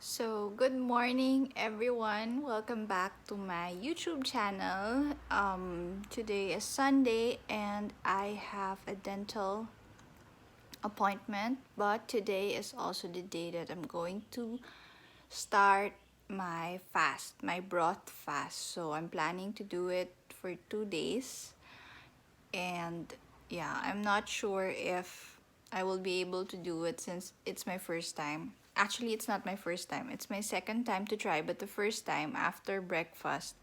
So, good morning everyone. Welcome back to my YouTube channel. Today is Sunday and I have a dental appointment, but today is also the day that I'm going to start my fast, my broth fast. So, I'm planning to do it for 2 days. And yeah, I'm not sure if I will be able to do it since it's my first time. Actually, it's not my first time. It's my second time to try, but the first time after breakfast,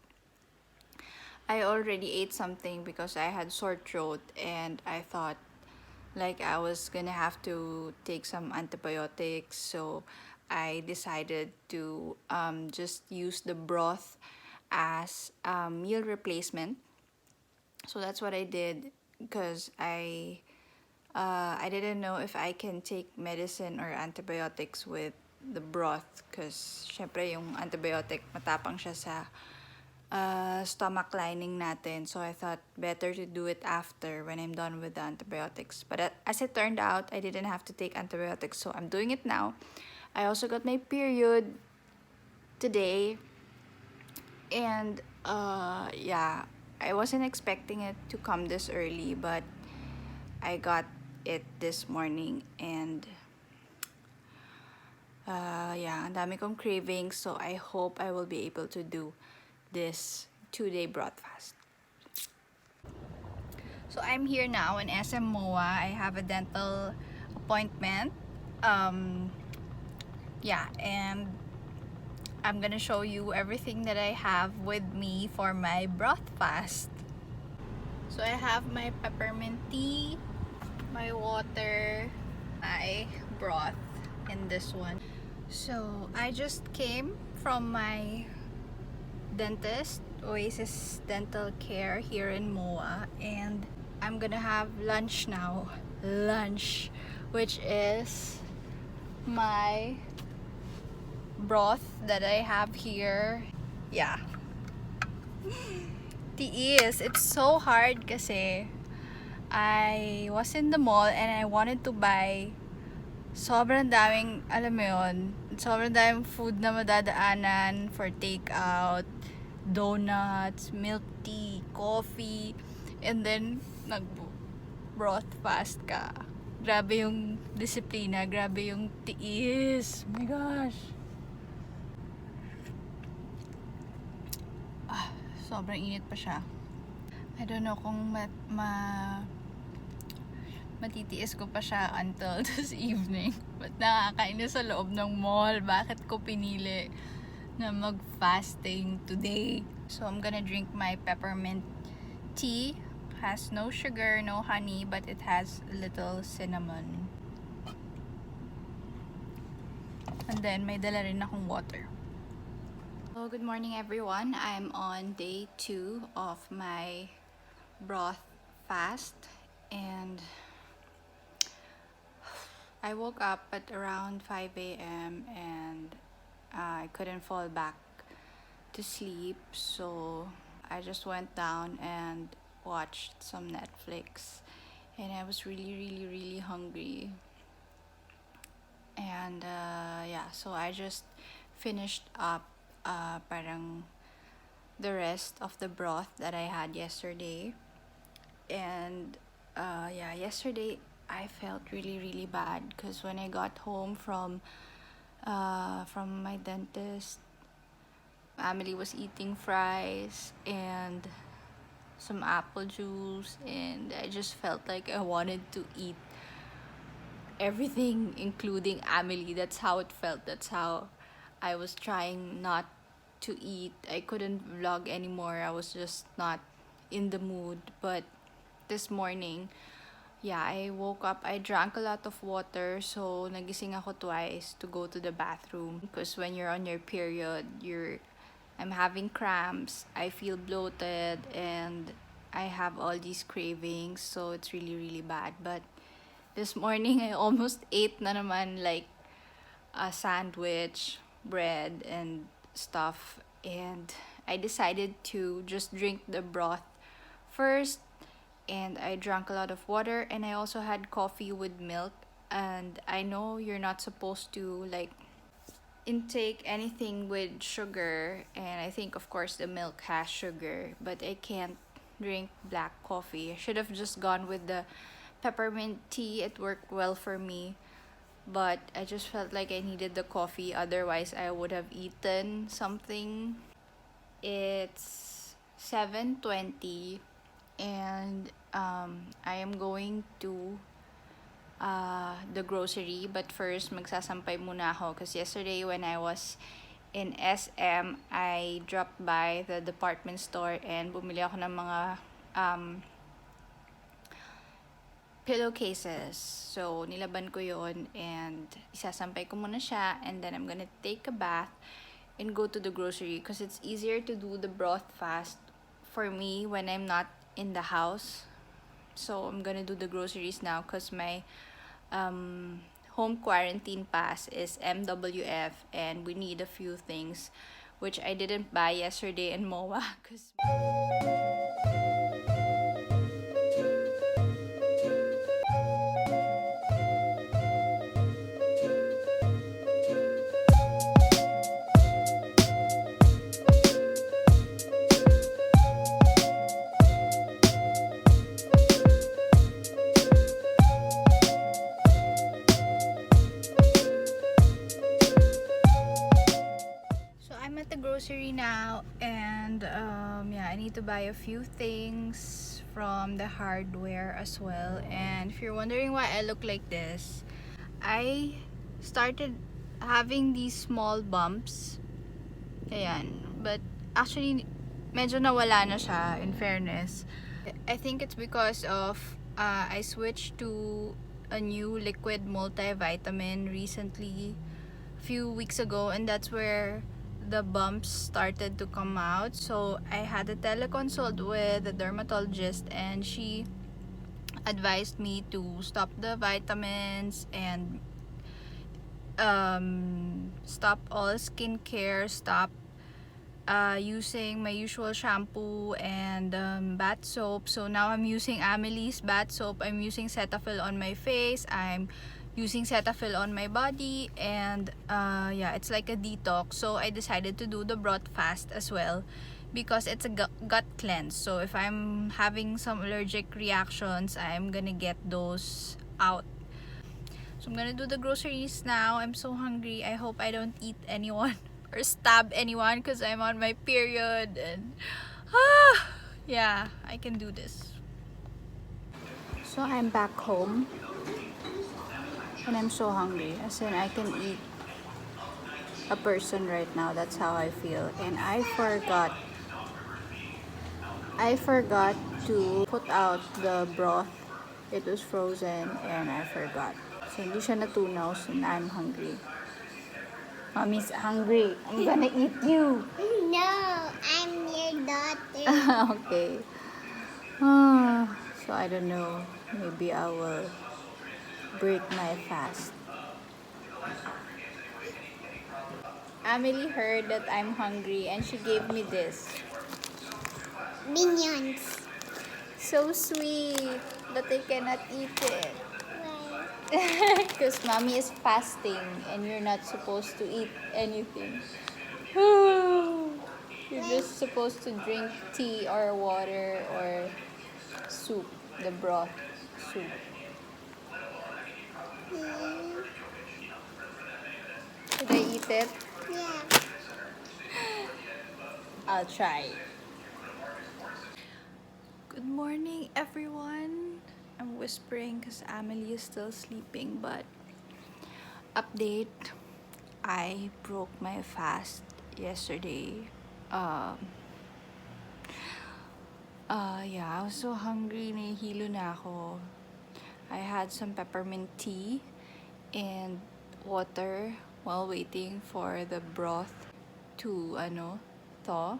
I already ate something because I had sore throat and I thought like I was gonna have to take some antibiotics. So I decided to just use the broth as a meal replacement. So that's what I did because I didn't know if I can take medicine or antibiotics with the broth because syempre yung antibiotic matapang siya sa stomach lining natin. So I thought better to do it after when I'm done with the antibiotics. But as it turned out, I didn't have to take antibiotics, so I'm doing it now. I also got my period today, and yeah, I wasn't expecting it to come this early, but I got it this morning, and yeah, ang dami kong cravings, so I hope I will be able to do this 2-day broth fast. So I'm here now in SM MOA. I have a dental appointment. Um, yeah, and I'm gonna show you everything that I have with me for my broth fast. So I have my peppermint tea, my water, my broth in this one. So I just came from my dentist, Oasis Dental Care here in MOA, and I'm gonna have lunch now. Lunch, which is my broth that I have here. Yeah. It's so hard kasi I was in the mall and I wanted to buy sobrang daming, alam mo yun, sobrang daming food na madadaanan for takeout, donuts, milk tea, coffee, and then nag-broth fast ka. Grabe yung disiplina, grabe yung tiis. Oh my gosh. Sobrang init pa siya. I don't know kung matitiis ko pa siya until this evening. But nakakainis sa loob ng mall. Bakit ko pinili na mag-fasting today? So I'm gonna drink my peppermint tea. Has no sugar, no honey, but it has a little cinnamon. And then may dala rin akong water. So good morning everyone. I'm on day 2 of my broth fast, and I woke up at around 5 a.m. and I couldn't fall back to sleep, so I just went down and watched some Netflix, and I was really hungry, and yeah, so I just finished up parang the rest of the broth that I had yesterday. And yeah, yesterday I felt really bad because when I got home from my dentist, family was eating fries and some apple juice, and I just felt like I wanted to eat everything, including Amelie. That's how it felt. That's how I was trying not to eat. I couldn't vlog anymore. I was just not in the mood. But this morning, yeah, I woke up. I drank a lot of water, so nagising ako twice to go to the bathroom. Because when you're on your period, I'm having cramps. I feel bloated, and I have all these cravings. So it's really bad. But this morning, I almost ate na naman like a sandwich, bread, and stuff. And I decided to just drink the broth first, and I drank a lot of water, and I also had coffee with milk. And I know you're not supposed to like intake anything with sugar, and I think of course the milk has sugar, but I can't drink black coffee. I should have just gone with the peppermint tea. It worked well for me, but I just felt like I needed the coffee, otherwise I would have eaten something. It's 7:20, and I am going to the grocery. But first, magsasampay muna ako. Because yesterday when I was in SM, I dropped by the department store and bumili ako ng mga pillowcases. So, nilaban ko yon and isasampay ko muna siya, and then I'm gonna take a bath and go to the grocery because it's easier to do the broth fast for me when I'm not in the house. So, I'm gonna do the groceries now because my home quarantine pass is MWF, and we need a few things which I didn't buy yesterday in MOA because at the grocery now, and yeah, I need to buy a few things from the hardware as well. And if you're wondering why I look like this, I started having these small bumps. Ayan. But actually, medyo nawala na siya, in fairness. I think it's because of I switched to a new liquid multivitamin recently, a few weeks ago, and that's where the bumps started to come out. So I had a teleconsult with a dermatologist, and she advised me to stop the vitamins and stop all skincare, stop using my usual shampoo and bath soap. So now I'm using Amelie's bath soap. I'm using Cetaphil on my face. I'm using Cetaphil on my body, and yeah, it's like a detox. So I decided to do the broth fast as well because it's a gut cleanse. So if I'm having some allergic reactions, I'm gonna get those out. So I'm gonna do the groceries now. I'm so hungry. I hope I don't eat anyone or stab anyone because I'm on my period, and yeah, I can do this. So I'm back home and I'm so hungry, as in I can eat a person right now. That's how I feel. And I forgot to put out the broth. It was frozen and I forgot. So hindi siya natunaw, so I'm hungry. Mommy's hungry. I'm gonna eat you. No, I'm your daughter. Okay. So I don't know. Maybe I will break my fast. Amelie heard that I'm hungry and she gave me this. Minions. So sweet, but I cannot eat it. Why? Because mommy is fasting and you're not supposed to eat anything. You're just supposed to drink tea or water or soup, the broth soup. Should I eat it? Yeah. I'll try. Good morning, everyone. I'm whispering because Amelie is still sleeping, but update, I broke my fast yesterday. Yeah, I was so hungry, nahihilo na ako. I had some peppermint tea and water while waiting for the broth to thaw.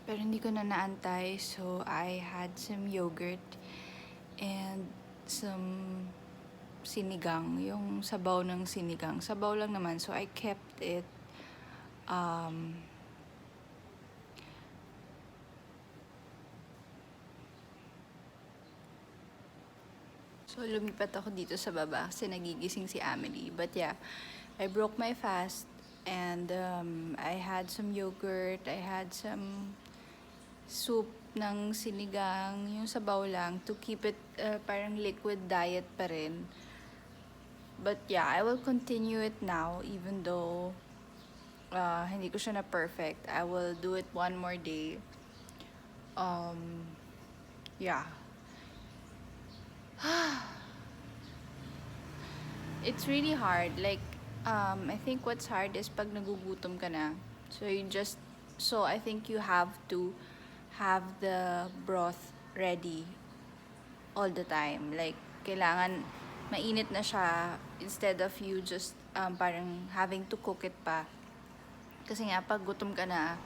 Pero hindi ko na naantay, so I had some yogurt and some sinigang, yung sabaw ng sinigang. Sabaw lang naman, so I kept it. So lumipat ako dito sa baba kasi nagigising si Amelie. But yeah, I broke my fast and I had some yogurt, I had some soup ng sinigang, yung sabaw lang, to keep it parang liquid diet pa rin. But yeah, I will continue it now even though hindi ko siya na perfect. I will do it one more day. Yeah. It's really hard. Like, I think what's hard is pag nagugutom ka na. So I think you have to have the broth ready all the time. Like, kailangan mainit na siya instead of you just parang having to cook it pa. Kasi nga, pag gutom ka na,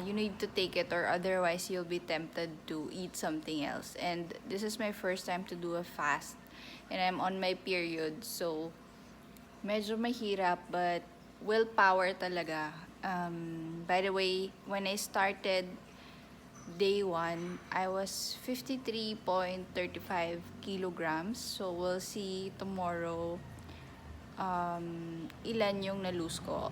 you need to take it or otherwise you'll be tempted to eat something else. And this is my first time to do a fast. And I'm on my period. So, medyo mahirap but willpower talaga. By the way, when I started day 1, I was 53.35 kilograms. So, we'll see tomorrow ilan yung na-lose ko.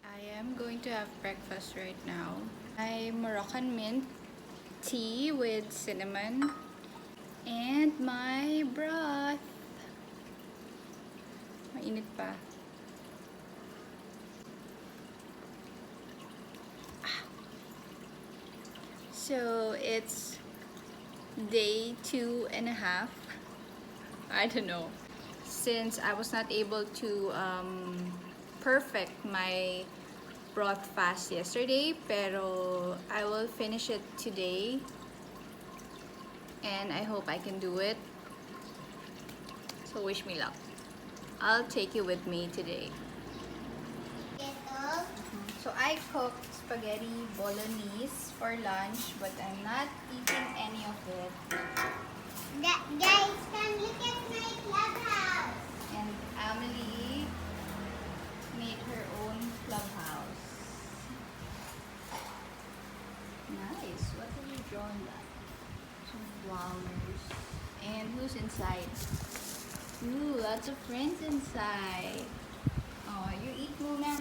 I am going to have breakfast right now. My Moroccan mint tea with cinnamon and my broth. Mainit pa. So it's day 2.5. I don't know. Since I was not able to perfect my broth fast yesterday, pero I will finish it today. And I hope I can do it. So wish me luck. I'll take you with me today. So I cooked spaghetti bolognese for lunch, but I'm not eating any of it. Guys, come look at my clubhouse. And Amelie made her own clubhouse. Nice. What have you drawn that? Some flowers. And who's inside? Ooh, lots of friends inside. Oh, you eat muna.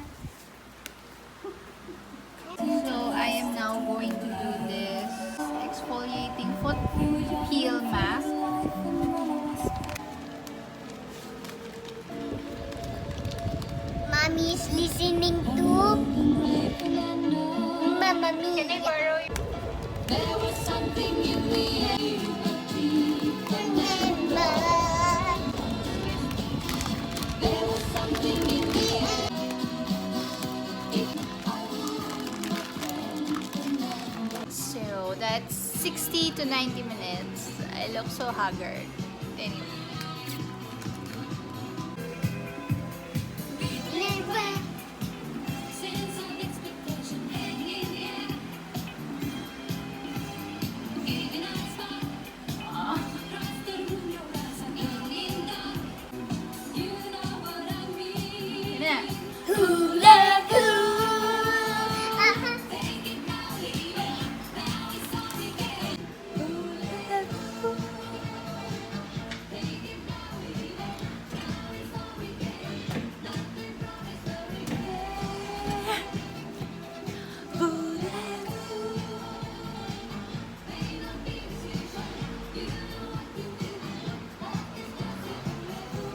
So I am now going to do this exfoliating foot peel mask. Mommy is listening to Mama Mia. Can I borrow you? There was something in the air. Remember. There was something in the air. So that's 60 to 90 minutes. I look so haggard. Anyway. Sense of expectation hanging in the air. Giving us spark across the room. Your eyes are looking down. You know what I mean. Yun na. Hula hoo. Take it now, leave it. Now it's all we get. Take it now, leave it. Now it's all we get. Nothing promised, but we get. May not be a decision. You know what to do. What is possible?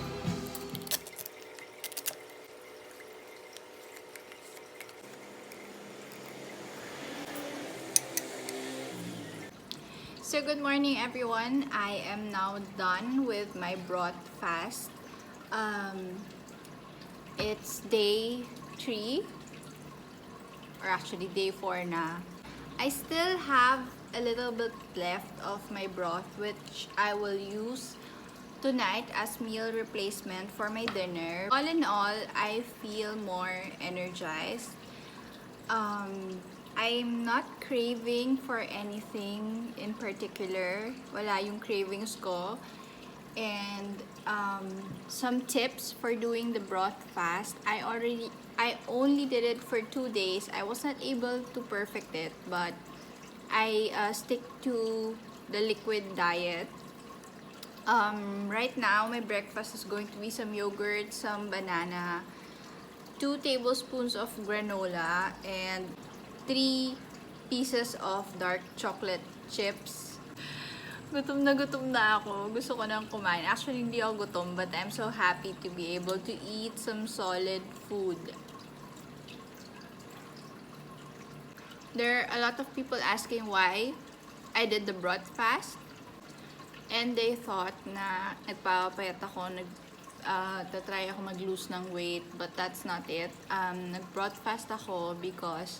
So good morning everyone. I am now done with my broth fast. It's day 3 or actually day 4 na. I still have a little bit left of my broth which I will use tonight as meal replacement for my dinner. All in all, I feel more energized. I'm not craving for anything in particular. Wala yung cravings ko. And some tips for doing the broth fast. I only did it for 2 days. I was not able to perfect it, but I stick to the liquid diet. Right now, my breakfast is going to be some yogurt, some banana, 2 tablespoons of granola, and 3 pieces of dark chocolate chips. Gutom na ako. Gusto ko nang kumain. Actually, hindi ako gutom, but I'm so happy to be able to eat some solid food. There are a lot of people asking why I did the broth fast. And they thought na nagpapayat ako, tatry ako mag-lose ng weight, but that's not it. Nag-broth fast ako because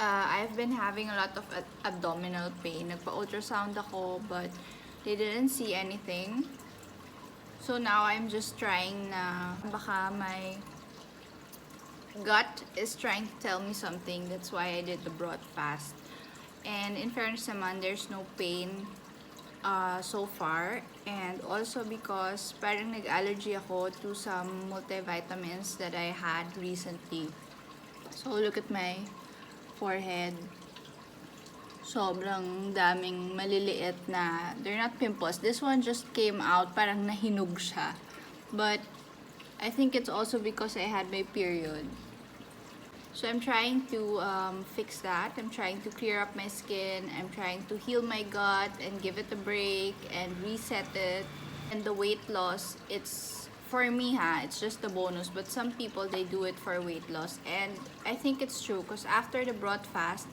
I've been having a lot of abdominal pain. Nagpa-ultrasound ako, but they didn't see anything. So now I'm just trying na baka my gut is trying to tell me something. That's why I did the broth fast. And in fairness naman, there's no pain so far, and also because parang nag-allergy ako to some multivitamins that I had recently. So look at my forehead. Sobrang daming maliliit na, they're not pimples. This one just came out, parang nahinog siya. But I think it's also because I had my period. So I'm trying to fix that. I'm trying to clear up my skin. I'm trying to heal my gut and give it a break and reset it. And the weight loss, it's for me it's just a bonus. But some people, they do it for weight loss. And I think it's true because after the broth fast,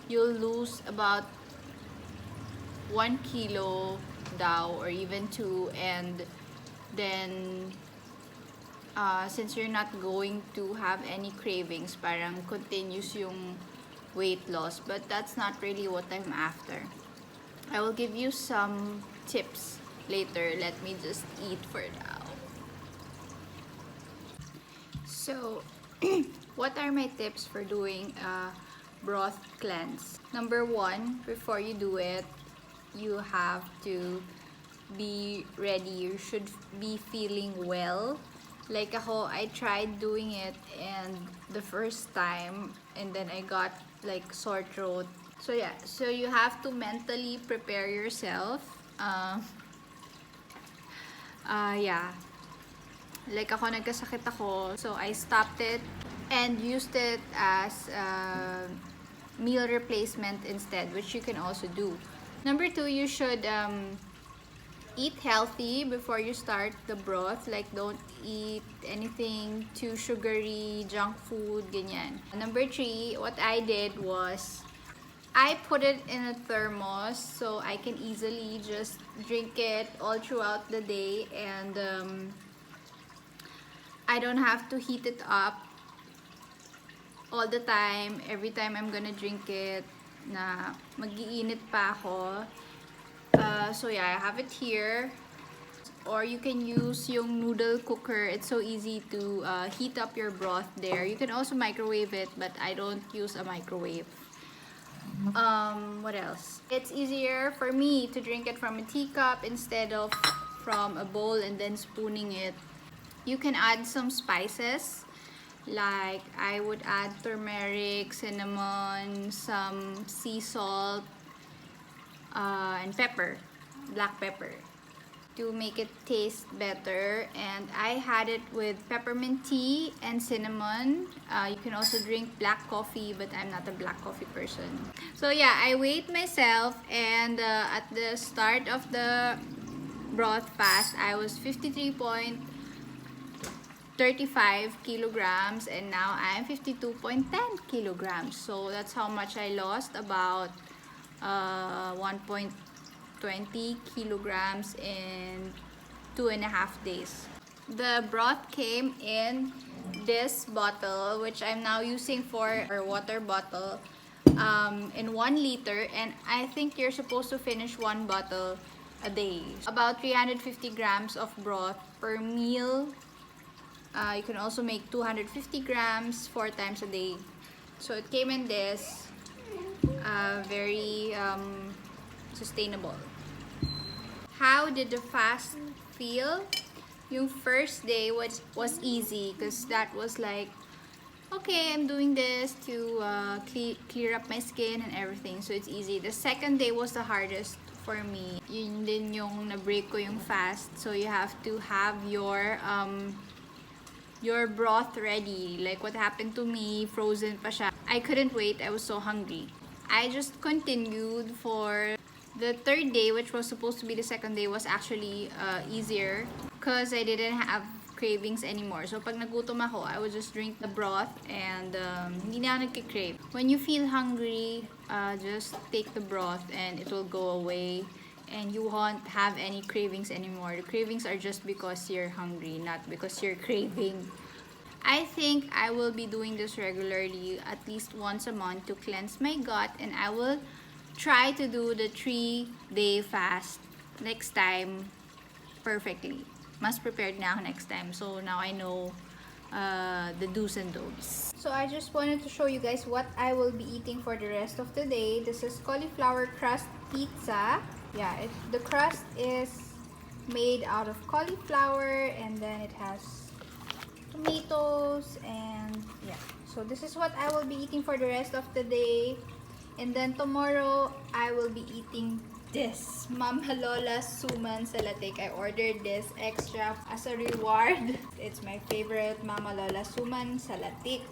you'll lose about 1 kilo daw or even 2. And then since you're not going to have any cravings, parang continuous yung weight loss, but that's not really what I'm after. I will give you some tips later. Let me just eat for now. So, what are my tips for doing a broth cleanse? Number 1, before you do it, you have to be ready. You should be feeling well. Like ako, I tried doing it and the first time, and then I got like sore throat. So yeah, so you have to mentally prepare yourself. Yeah. Like ako, nagkasakit ako, so I stopped it and used it as meal replacement instead, which you can also do. Number 2, you should eat healthy before you start the broth. Like, don't eat anything too sugary, junk food, ganyan. Number 3, what I did was, I put it in a thermos so I can easily just drink it all throughout the day, and I don't have to heat it up all the time. Every time I'm gonna drink it, na mag-iinit pa ako. So yeah, I have it here. Or you can use yung noodle cooker. It's so easy to heat up your broth there. You can also microwave it, but I don't use a microwave. What else? It's easier for me to drink it from a teacup instead of from a bowl and then spooning it. You can add some spices. Like, I would add turmeric, cinnamon, some sea salt, and pepper, black pepper, to make it taste better. And I had it with peppermint tea and cinnamon. You can also drink black coffee, but I'm not a black coffee person. So yeah, I weighed myself, and at the start of the broth fast, I was 53.35 kilograms, and now I'm 52.10 kilograms. So that's how much I lost, about 1.20 kilograms in 2.5 days. The broth came in this bottle, which I'm now using for a water bottle, in 1 liter, and I think you're supposed to finish 1 bottle a day. About 350 grams of broth per meal. You can also make 250 grams 4 times a day. So it came in this, very sustainable. How did the fast feel. Yung first day was easy because that was like, okay, I'm doing this to clear up my skin and everything. So it's easy. The second day was the hardest for me. Yun din yung na-break ko yung fast. So you have to have your broth ready. Like what happened to me, frozen pa siya. I couldn't wait. I was so hungry. I just continued for the third day, which was supposed to be the second day, was actually easier because I didn't have cravings anymore. So pag nagutom ako, I would just drink the broth and hindi na ako nagkikrave. When you feel hungry, just take the broth and it will go away and you won't have any cravings anymore. The cravings are just because you're hungry, not because you're craving. I think I will be doing this regularly, at least once a month, to cleanse my gut, and I will try to do the 3-day fast next time perfectly. Mas prepared na ako next time, so now I know the do's and don'ts. So I just wanted to show you guys what I will be eating for the rest of the day. This is cauliflower crust pizza. Yeah, the crust is made out of cauliflower, and then it has tomatoes, and yeah. So this is what I will be eating for the rest of the day. And then tomorrow, I will be eating this Mama Lola Suman Salatik. I ordered this extra as a reward. It's my favorite Mama Lola Suman Salatik.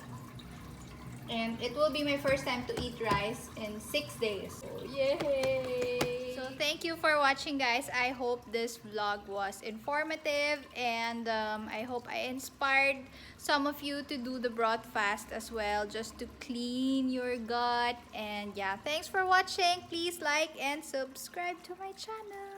And it will be my first time to eat rice in 6 days. So, yay! So, thank you for watching, guys. I hope this vlog was informative, and I hope I inspired some of you to do the broth fast as well, just to clean your gut. And yeah, thanks for watching. Please like and subscribe to my channel.